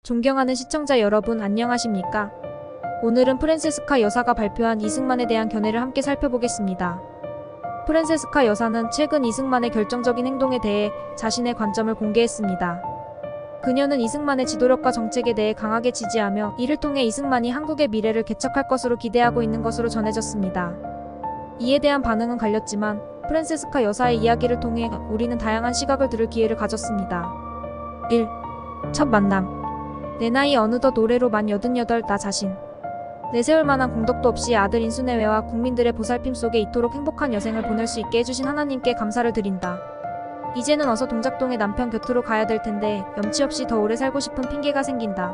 존경하는 시청자 여러분 안녕하십니까? 오늘은 프란체스카 여사가 발표한 이승만에 대한 견해를 함께 살펴보겠습니다. 프란체스카 여사는 최근 이승만의 결정적인 행동에 대해 자신의 관점을 공개했습니다. 그녀는 이승만의 지도력과 정책에 대해 강하게 지지하며 이를 통해 이승만이 한국의 미래를 개척할 것으로 기대하고 있는 것으로 전해졌습니다. 이에 대한 반응은 갈렸지만 프란체스카 여사의 이야기를 통해 우리는 다양한 시각을 들을 기회를 가졌습니다. 1. 첫 만남. 내 나이 어느덧 올해로 만 88 나 자신. 내세울 만한 공덕도 없이 아들 인순애회와 국민들의 보살핌 속에 이토록 행복한 여생을 보낼 수 있게 해주신 하나님께 감사를 드린다. 이제는 어서 동작동의 남편 곁으로 가야 될 텐데 염치 없이 더 오래 살고 싶은 핑계가 생긴다.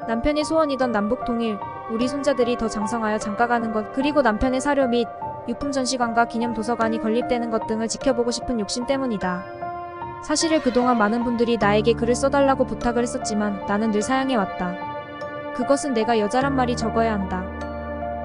남편의 소원이던 남북 통일, 우리 손자들이 더 장성하여 장가가는 것, 그리고 남편의 사료 및 유품 전시관과 기념 도서관이 건립되는 것 등을 지켜보고 싶은 욕심 때문이다. 사실 그동안 많은 분들이 나에게 글을 써달라고 부탁을 했었지만 나는 늘 사양해왔다. 그것은 내가 여자란 말이 적어야 한다.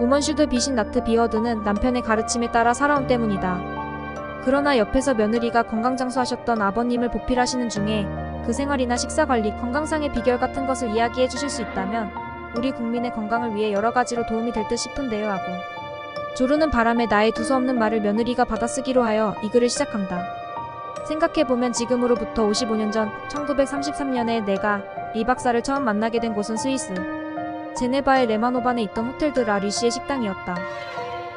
우먼 슈드 비신 나트 비어드는 남편의 가르침에 따라 살아온 때문이다. 그러나 옆에서 며느리가 건강장수하셨던 아버님을 보필하시는 중에 그 생활이나 식사관리, 건강상의 비결 같은 것을 이야기해 주실 수 있다면 우리 국민의 건강을 위해 여러 가지로 도움이 될 듯 싶은데요 하고 조르는 바람에 나의 두서없는 말을 며느리가 받아쓰기로 하여 이 글을 시작한다. 생각해보면 지금으로부터 55년 전 1933년에 내가 리 박사를 처음 만나게 된 곳은 스위스 제네바의 레마노반에 있던 호텔 드 라 리시의 식당이었다.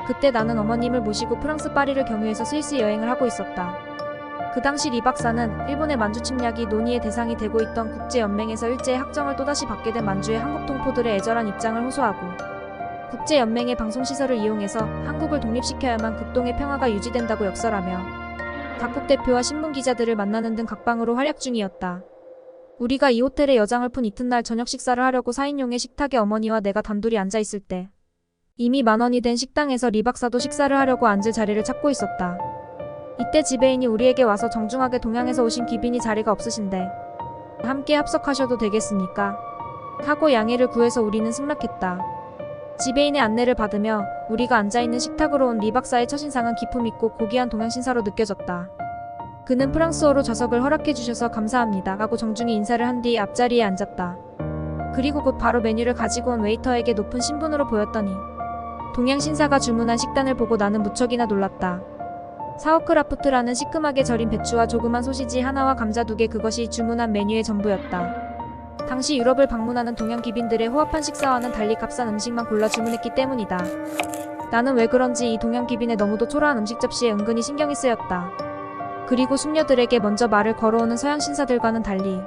그때 나는 어머님을 모시고 프랑스 파리를 경유해서 스위스 여행을 하고 있었다. 그 당시 리 박사는 일본의 만주 침략이 논의의 대상이 되고 있던 국제연맹에서 일제의 학정을 또다시 받게 된 만주의 한국 동포들의 애절한 입장을 호소하고 국제연맹의 방송시설을 이용해서 한국을 독립시켜야만 극동의 평화가 유지된다고 역설하며 각국 대표와 신문기자들을 만나는 등 각방으로 활약 중이었다. 우리가 이 호텔에 여장을 푼 이튿날 저녁 식사를 하려고 4인용의 식탁에 어머니와 내가 단둘이 앉아있을 때 이미 10,000원이 된 식당에서 리 박사도 식사를 하려고 앉을 자리를 찾고 있었다. 이때 지배인이 우리에게 와서 정중하게 동양에서 오신 귀빈이 자리가 없으신데 함께 합석하셔도 되겠습니까? 하고 양해를 구해서 우리는 승낙했다. 지배인의 안내를 받으며 우리가 앉아있는 식탁으로 온 리 박사의 첫인상은 기품있고 고귀한 동양신사로 느껴졌다. 그는 프랑스어로 좌석을 허락해주셔서 감사합니다 하고 정중히 인사를 한 뒤 앞자리에 앉았다. 그리고 곧 바로 메뉴를 가지고 온 웨이터에게 높은 신분으로 보였더니 동양신사가 주문한 식단을 보고 나는 무척이나 놀랐다. 사워크라프트라는 시큼하게 절인 배추와 조그만 소시지 하나와 감자 2개, 그것이 주문한 메뉴의 전부였다. 당시 유럽을 방문하는 동양 귀빈들의 호합한 식사와는 달리 값싼 음식만 골라 주문했기 때문이다. 나는 왜 그런지 이 동양 귀빈의 너무도 초라한 음식 접시에 은근히 신경이 쓰였다. 그리고 숙녀들에게 먼저 말을 걸어오는 서양 신사들과는 달리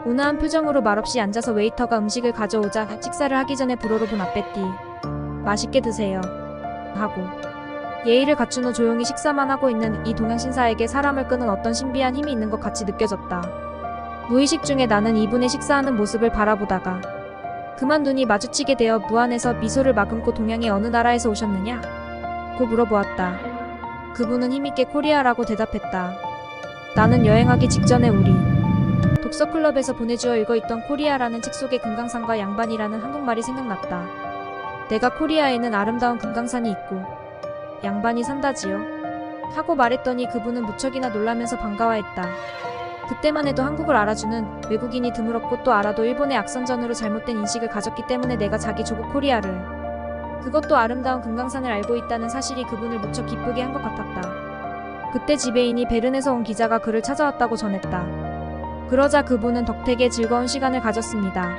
온화한 표정으로 말없이 앉아서 웨이터가 음식을 가져오자 식사를 하기 전에 불어로 본 앞배띠 맛있게 드세요 하고 예의를 갖춘 후 조용히 식사만 하고 있는 이 동양 신사에게 사람을 끄는 어떤 신비한 힘이 있는 것 같이 느껴졌다. 무의식 중에 나는 이분의 식사하는 모습을 바라보다가 그만 눈이 마주치게 되어 무안에서 미소를 머금고 동양의 어느 나라에서 오셨느냐? 고 물어보았다. 그분은 힘있게 코리아라고 대답했다. 나는 여행하기 직전에 우리 독서클럽에서 보내주어 읽어있던 코리아라는 책 속의 금강산과 양반이라는 한국말이 생각났다. 내가 코리아에는 아름다운 금강산이 있고 양반이 산다지요? 하고 말했더니 그분은 무척이나 놀라면서 반가워했다. 그때만 해도 한국을 알아주는 외국인이 드물었고 또 알아도 일본의 악선전으로 잘못된 인식을 가졌기 때문에 내가 자기 조국 코리아를 그것도 아름다운 금강산을 알고 있다는 사실이 그분을 무척 기쁘게 한 것 같았다. 그때 지배인이 베른에서 온 기자가 그를 찾아왔다고 전했다. 그러자 그분은 덕택에 즐거운 시간을 가졌습니다.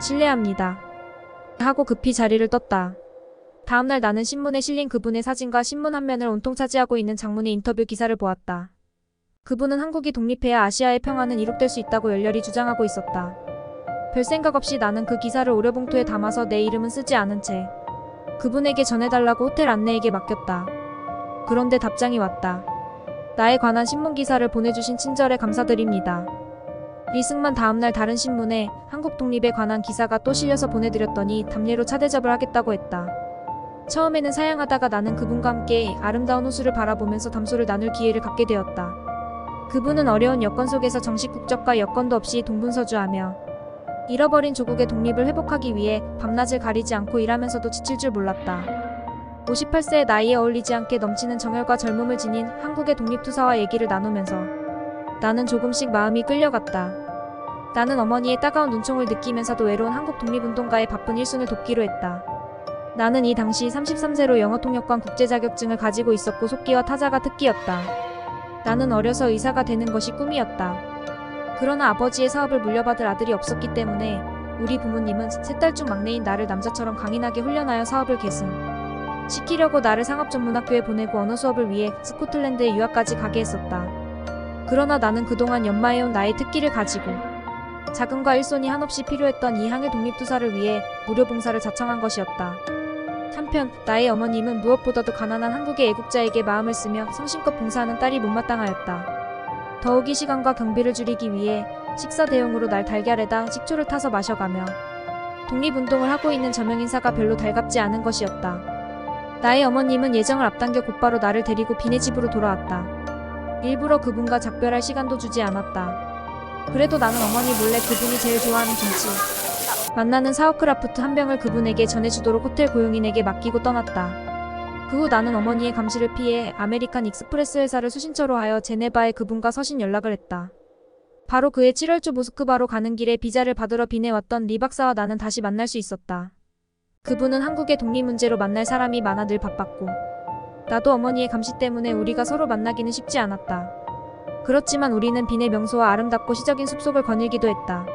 실례합니다. 하고 급히 자리를 떴다. 다음날 나는 신문에 실린 그분의 사진과 신문 한 면을 온통 차지하고 있는 장문의 인터뷰 기사를 보았다. 그분은 한국이 독립해야 아시아의 평화는 이룩될 수 있다고 열렬히 주장하고 있었다. 별 생각 없이 나는 그 기사를 오려봉투에 담아서 내 이름은 쓰지 않은 채 그분에게 전해달라고 호텔 안내에게 맡겼다. 그런데 답장이 왔다. 나에 관한 신문 기사를 보내주신 친절에 감사드립니다. 이승만 다음날 다른 신문에 한국 독립에 관한 기사가 또 실려서 보내드렸더니 담례로 차대접을 하겠다고 했다. 처음에는 사양하다가 나는 그분과 함께 아름다운 호수를 바라보면서 담소를 나눌 기회를 갖게 되었다. 그분은 어려운 여건 속에서 정식 국적과 여건도 없이 동분서주하며 잃어버린 조국의 독립을 회복하기 위해 밤낮을 가리지 않고 일하면서도 지칠 줄 몰랐다. 58세의 나이에 어울리지 않게 넘치는 정열과 젊음을 지닌 한국의 독립투사와 얘기를 나누면서 나는 조금씩 마음이 끌려갔다. 나는 어머니의 따가운 눈총을 느끼면서도 외로운 한국 독립운동가의 바쁜 일순을 돕기로 했다. 나는 이 당시 33세로 영어통역관 국제 자격증을 가지고 있었고 속기와 타자가 특기였다. 나는 어려서 의사가 되는 것이 꿈이었다. 그러나 아버지의 사업을 물려받을 아들이 없었기 때문에 우리 부모님은 세 딸 중 막내인 나를 남자처럼 강인하게 훈련하여 사업을 계승시키려고 나를 상업전문학교에 보내고 언어 수업을 위해 스코틀랜드에 유학까지 가게 했었다. 그러나 나는 그동안 연마해온 나의 특기를 가지고 자금과 일손이 한없이 필요했던 이 항일 독립투사를 위해 무료 봉사를 자청한 것이었다. 한편 나의 어머님은 무엇보다도 가난한 한국의 애국자에게 마음을 쓰며 성심껏 봉사하는 딸이 못마땅하였다. 더욱이 시간과 경비를 줄이기 위해 식사 대용으로 날 달걀에다 식초를 타서 마셔가며 독립운동을 하고 있는 저명 인사가 별로 달갑지 않은 것이었다. 나의 어머님은 예정을 앞당겨 곧바로 나를 데리고 비네 집으로 돌아왔다. 일부러 그분과 작별할 시간도 주지 않았다. 그래도 나는 어머니 몰래 그분이 제일 좋아하는 김치 만나는 사워크라프트 한 병을 그분에게 전해주도록 호텔 고용인에게 맡기고 떠났다. 그 후 나는 어머니의 감시를 피해 아메리칸 익스프레스 회사를 수신처로 하여 제네바에 그분과 서신 연락을 했다. 바로 그해 7월 초 모스크바로 가는 길에 비자를 받으러 빈에 왔던 리 박사와 나는 다시 만날 수 있었다. 그분은 한국의 독립 문제로 만날 사람이 많아 늘 바빴고 나도 어머니의 감시 때문에 우리가 서로 만나기는 쉽지 않았다. 그렇지만 우리는 빈의 명소와 아름답고 시적인 숲속을 거닐기도 했다.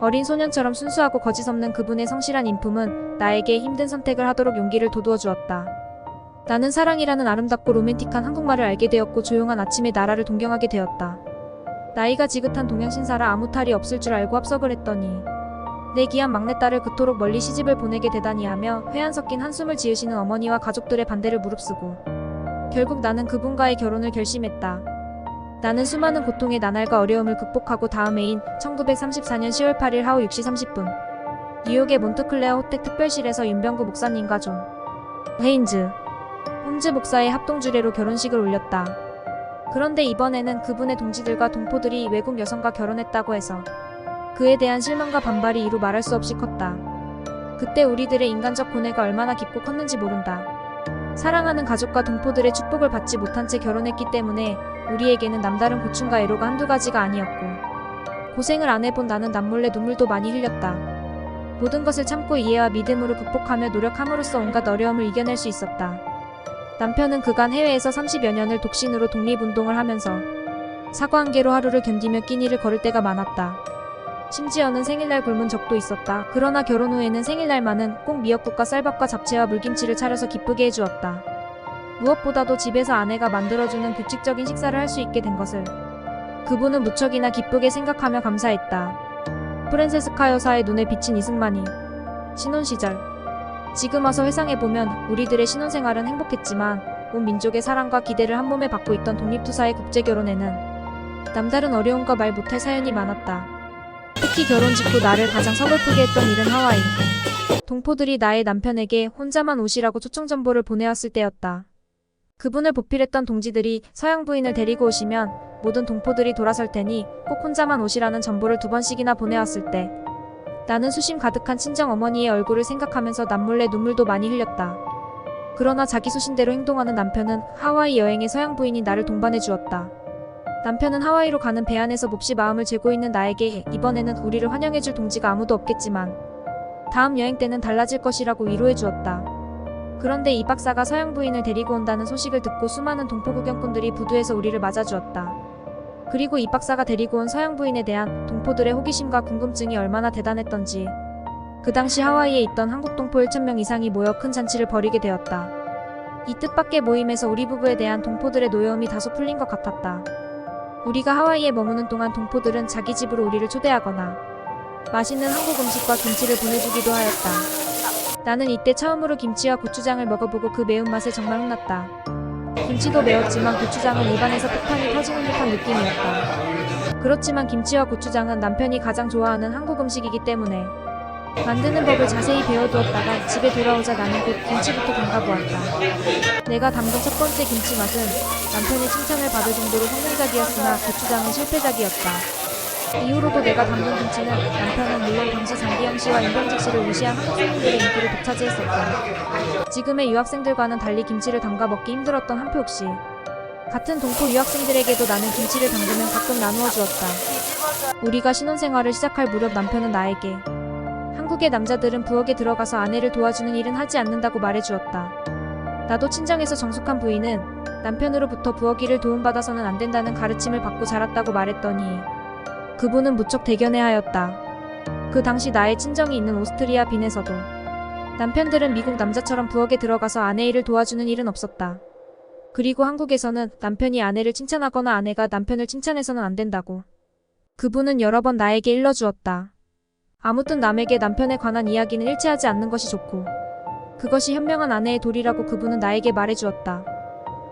어린 소년처럼 순수하고 거짓 없는 그분의 성실한 인품은 나에게 힘든 선택을 하도록 용기를 돋우어 주었다. 나는 사랑이라는 아름답고 로맨틱한 한국말을 알게 되었고 조용한 아침의 나라를 동경하게 되었다. 나이가 지긋한 동양신사라 아무 탈이 없을 줄 알고 합석을 했더니 내 귀한 막내딸을 그토록 멀리 시집을 보내게 되다니 하며 회한 섞인 한숨을 지으시는 어머니와 가족들의 반대를 무릅쓰고 결국 나는 그분과의 결혼을 결심했다. 나는 수많은 고통의 나날과 어려움을 극복하고 다음 해인 1934년 10월 8일 하루 6시 30분 뉴욕의 몬트클레어 호텔 특별실에서 윤병구 목사님과 존 헤인즈 홈즈 목사의 합동주례로 결혼식을 올렸다. 그런데 이번에는 그분의 동지들과 동포들이 외국 여성과 결혼했다고 해서 그에 대한 실망과 반발이 이루 말할 수 없이 컸다. 그때 우리들의 인간적 고뇌가 얼마나 깊고 컸는지 모른다. 사랑하는 가족과 동포들의 축복을 받지 못한 채 결혼했기 때문에 우리에게는 남다른 고충과 애로가 한두 가지가 아니었고 고생을 안 해본 나는 남몰래 눈물도 많이 흘렸다. 모든 것을 참고 이해와 믿음으로 극복하며 노력함으로써 온갖 어려움을 이겨낼 수 있었다. 남편은 그간 해외에서 30여 년을 독신으로 독립운동을 하면서 사과 한 개로 하루를 견디며 끼니를 걸을 때가 많았다. 심지어는 생일날 굶은 적도 있었다. 그러나 결혼 후에는 생일날만은 꼭 미역국과 쌀밥과 잡채와 물김치를 차려서 기쁘게 해주었다. 무엇보다도 집에서 아내가 만들어주는 규칙적인 식사를 할 수 있게 된 것을 그분은 무척이나 기쁘게 생각하며 감사했다. 프란세스카 여사의 눈에 비친 이승만이 신혼시절 지금 와서 회상해보면 우리들의 신혼생활은 행복했지만 온 민족의 사랑과 기대를 한 몸에 받고 있던 독립투사의 국제결혼에는 남다른 어려움과 말 못할 사연이 많았다. 특히 결혼 직후 나를 가장 서글프게 했던 일은 하와이 동포들이 나의 남편에게 혼자만 오시라고 초청 전보를 보내왔을 때였다. 그분을 보필했던 동지들이 서양 부인을 데리고 오시면 모든 동포들이 돌아설 테니 꼭 혼자만 오시라는 전보를 2번씩이나 보내왔을 때 나는 수심 가득한 친정 어머니의 얼굴을 생각하면서 남몰래 눈물도 많이 흘렸다. 그러나 자기 소신대로 행동하는 남편은 하와이 여행에 서양 부인이 나를 동반해 주었다. 남편은 하와이로 가는 배 안에서 몹시 마음을 죄고 있는 나에게 이번에는 우리를 환영해줄 동지가 아무도 없겠지만 다음 여행 때는 달라질 것이라고 위로해 주었다. 그런데 이 박사가 서양 부인을 데리고 온다는 소식을 듣고 수많은 동포 구경꾼들이 부두에서 우리를 맞아주었다. 그리고 이 박사가 데리고 온 서양 부인에 대한 동포들의 호기심과 궁금증이 얼마나 대단했던지 그 당시 하와이에 있던 한국 동포 1,000명 이상이 모여 큰 잔치를 벌이게 되었다. 이 뜻밖의 모임에서 우리 부부에 대한 동포들의 노여움이 다소 풀린 것 같았다. 우리가 하와이에 머무는 동안 동포들은 자기 집으로 우리를 초대하거나 맛있는 한국 음식과 김치를 보내주기도 하였다. 나는 이때 처음으로 김치와 고추장을 먹어보고 그 매운맛에 정말 혼났다. 김치도 매웠지만 고추장은 입안에서 폭탄이 터지는 듯한 느낌이었다. 그렇지만 김치와 고추장은 남편이 가장 좋아하는 한국 음식이기 때문에 만드는 법을 자세히 배워두었다가 집에 돌아오자 나는 곧 김치부터 담가보았다. 내가 담근 첫 번째 김치 맛은 남편의 칭찬을 받을 정도로 성공작이었으나 고추장은 실패작이었다. 이후로도 내가 담근 김치는 남편은 물론 당시 장기영 씨와 임병직 씨를 무시한 한국 손님들의 인기를 독차지했었다. 지금의 유학생들과는 달리 김치를 담가 먹기 힘들었던 한 표 없이 같은 동포 유학생들에게도 나는 김치를 담그면 가끔 나누어 주었다. 우리가 신혼생활을 시작할 무렵 남편은 나에게 한국의 남자들은 부엌에 들어가서 아내를 도와주는 일은 하지 않는다고 말해주었다. 나도 친정에서 정숙한 부인은 남편으로부터 부엌 일을 도움받아서는 안 된다는 가르침을 받고 자랐다고 말했더니 그분은 무척 대견해하였다. 그 당시 나의 친정이 있는 오스트리아 빈에서도 남편들은 미국 남자처럼 부엌에 들어가서 아내 일을 도와주는 일은 없었다. 그리고 한국에서는 남편이 아내를 칭찬하거나 아내가 남편을 칭찬해서는 안 된다고 그분은 여러 번 나에게 일러주었다. 아무튼 남에게 남편에 관한 이야기는 일치하지 않는 것이 좋고 그것이 현명한 아내의 도리라고 그분은 나에게 말해주었다.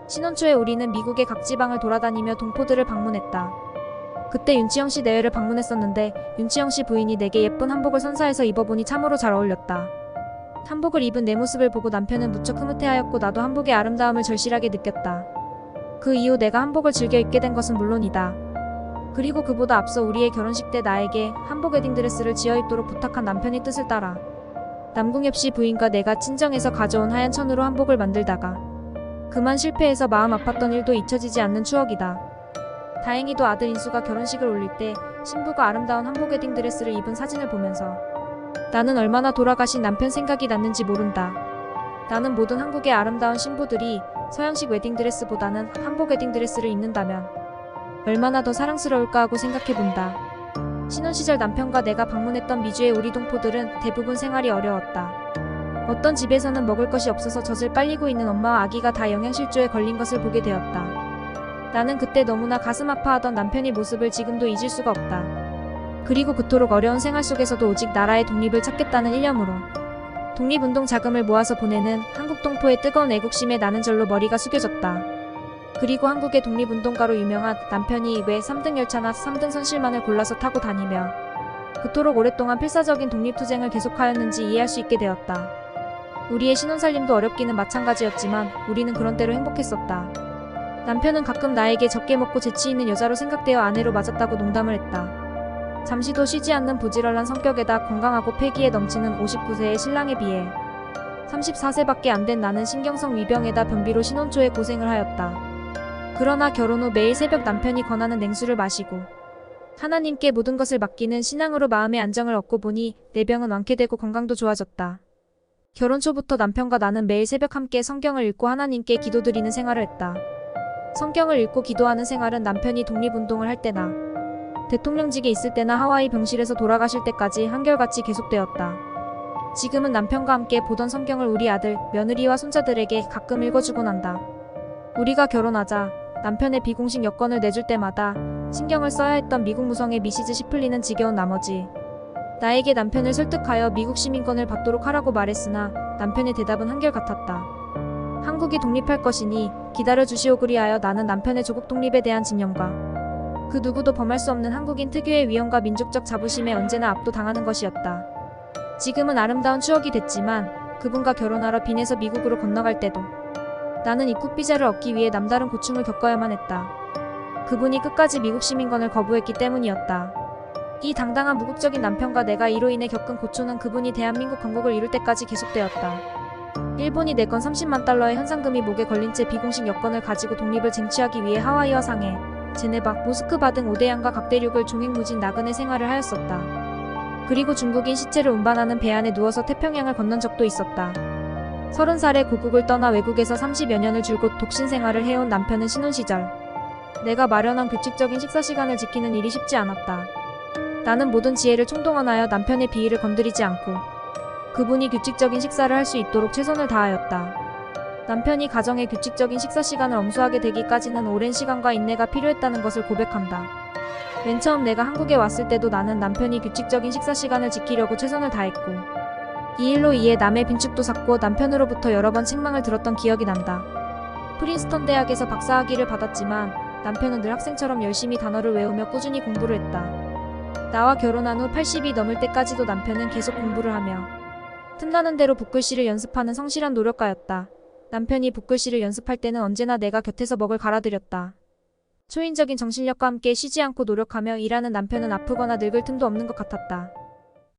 신혼 초에 우리는 미국의 각 지방을 돌아다니며 동포들을 방문했다. 그때 윤치영 씨 내외를 방문했었는데 윤치영 씨 부인이 내게 예쁜 한복을 선사해서 입어보니 참으로 잘 어울렸다. 한복을 입은 내 모습을 보고 남편은 무척 흐뭇해하였고 나도 한복의 아름다움을 절실하게 느꼈다. 그 이후 내가 한복을 즐겨 입게 된 것은 물론이다. 그리고 그보다 앞서 우리의 결혼식 때 나에게 한복 웨딩드레스를 지어 입도록 부탁한 남편의 뜻을 따라 남궁엽 씨 부인과 내가 친정에서 가져온 하얀 천으로 한복을 만들다가 그만 실패해서 마음 아팠던 일도 잊혀지지 않는 추억이다. 다행히도 아들 인수가 결혼식을 올릴 때 신부가 아름다운 한복 웨딩드레스를 입은 사진을 보면서 나는 얼마나 돌아가신 남편 생각이 났는지 모른다. 나는 모든 한국의 아름다운 신부들이 서양식 웨딩드레스보다는 한복 웨딩드레스를 입는다면 얼마나 더 사랑스러울까 하고 생각해본다. 신혼 시절 남편과 내가 방문했던 미주의 우리 동포들은 대부분 생활이 어려웠다. 어떤 집에서는 먹을 것이 없어서 젖을 빨리고 있는 엄마와 아기가 다 영양실조에 걸린 것을 보게 되었다. 나는 그때 너무나 가슴 아파하던 남편의 모습을 지금도 잊을 수가 없다. 그리고 그토록 어려운 생활 속에서도 오직 나라의 독립을 찾겠다는 일념으로 독립운동 자금을 모아서 보내는 한국 동포의 뜨거운 애국심에 나는 절로 머리가 숙여졌다. 그리고 한국의 독립운동가로 유명한 남편이 왜 3등 열차나 3등 선실만을 골라서 타고 다니며 그토록 오랫동안 필사적인 독립투쟁을 계속하였는지 이해할 수 있게 되었다. 우리의 신혼살림도 어렵기는 마찬가지였지만 우리는 그런 때로 행복했었다. 남편은 가끔 나에게 적게 먹고 재치있는 여자로 생각되어 아내로 맞았다고 농담을 했다. 잠시도 쉬지 않는 부지런한 성격에다 건강하고 패기에 넘치는 59세의 신랑에 비해 34세밖에 안 된 나는 신경성 위병에다 변비로 신혼 초에 고생을 하였다. 그러나 결혼 후 매일 새벽 남편이 권하는 냉수를 마시고 하나님께 모든 것을 맡기는 신앙으로 마음의 안정을 얻고 보니 내 병은 완쾌되고 건강도 좋아졌다. 결혼 초부터 남편과 나는 매일 새벽 함께 성경을 읽고 하나님께 기도드리는 생활을 했다. 성경을 읽고 기도하는 생활은 남편이 독립운동을 할 때나 대통령직에 있을 때나 하와이 병실에서 돌아가실 때까지 한결같이 계속되었다. 지금은 남편과 함께 보던 성경을 우리 아들, 며느리와 손자들에게 가끔 읽어주곤 한다. 우리가 결혼하자 남편의 비공식 여권을 내줄 때마다 신경을 써야 했던 미국 무성의 미시즈 풀리는 지겨운 나머지 나에게 남편을 설득하여 미국 시민권을 받도록 하라고 말했으나 남편의 대답은 한결같았다. 한국이 독립할 것이니 기다려주시오. 그리하여 나는 남편의 조국 독립에 대한 집념과 그 누구도 범할 수 없는 한국인 특유의 위엄과 민족적 자부심에 언제나 압도당하는 것이었다. 지금은 아름다운 추억이 됐지만 그분과 결혼하러 빈에서 미국으로 건너갈 때도 나는 입국 비자를 얻기 위해 남다른 고충을 겪어야만 했다. 그분이 끝까지 미국 시민권을 거부했기 때문이었다. 이 당당한 무국적인 남편과 내가 이로 인해 겪은 고초는 그분이 대한민국 건국을 이룰 때까지 계속되었다. 일본이 내건 30만 달러의 현상금이 목에 걸린 채 비공식 여권을 가지고 독립을 쟁취하기 위해 하와이와 상해, 제네바, 모스크바 등 5대양과 각 대륙을 종횡무진 나그네 생활을 하였었다. 그리고 중국인 시체를 운반하는 배 안에 누워서 태평양을 건넌 적도 있었다. 30살에 고국을 떠나 외국에서 30여 년을 줄곧 독신 생활을 해온 남편은 신혼 시절 내가 마련한 규칙적인 식사 시간을 지키는 일이 쉽지 않았다. 나는 모든 지혜를 총동원하여 남편의 비위를 건드리지 않고 그분이 규칙적인 식사를 할 수 있도록 최선을 다하였다. 남편이 가정의 규칙적인 식사 시간을 엄수하게 되기까지는 오랜 시간과 인내가 필요했다는 것을 고백한다. 맨 처음 내가 한국에 왔을 때도 나는 남편이 규칙적인 식사 시간을 지키려고 최선을 다했고 이 일로 인해 남의 빈축도 샀고 남편으로부터 여러 번 책망을 들었던 기억이 난다. 프린스턴 대학에서 박사학위를 받았지만 남편은 늘 학생처럼 열심히 단어를 외우며 꾸준히 공부를 했다. 나와 결혼한 후 80이 넘을 때까지도 남편은 계속 공부를 하며 틈나는 대로 붓글씨를 연습하는 성실한 노력가였다. 남편이 붓글씨를 연습할 때는 언제나 내가 곁에서 먹을 갈아들였다. 초인적인 정신력과 함께 쉬지 않고 노력하며 일하는 남편은 아프거나 늙을 틈도 없는 것 같았다.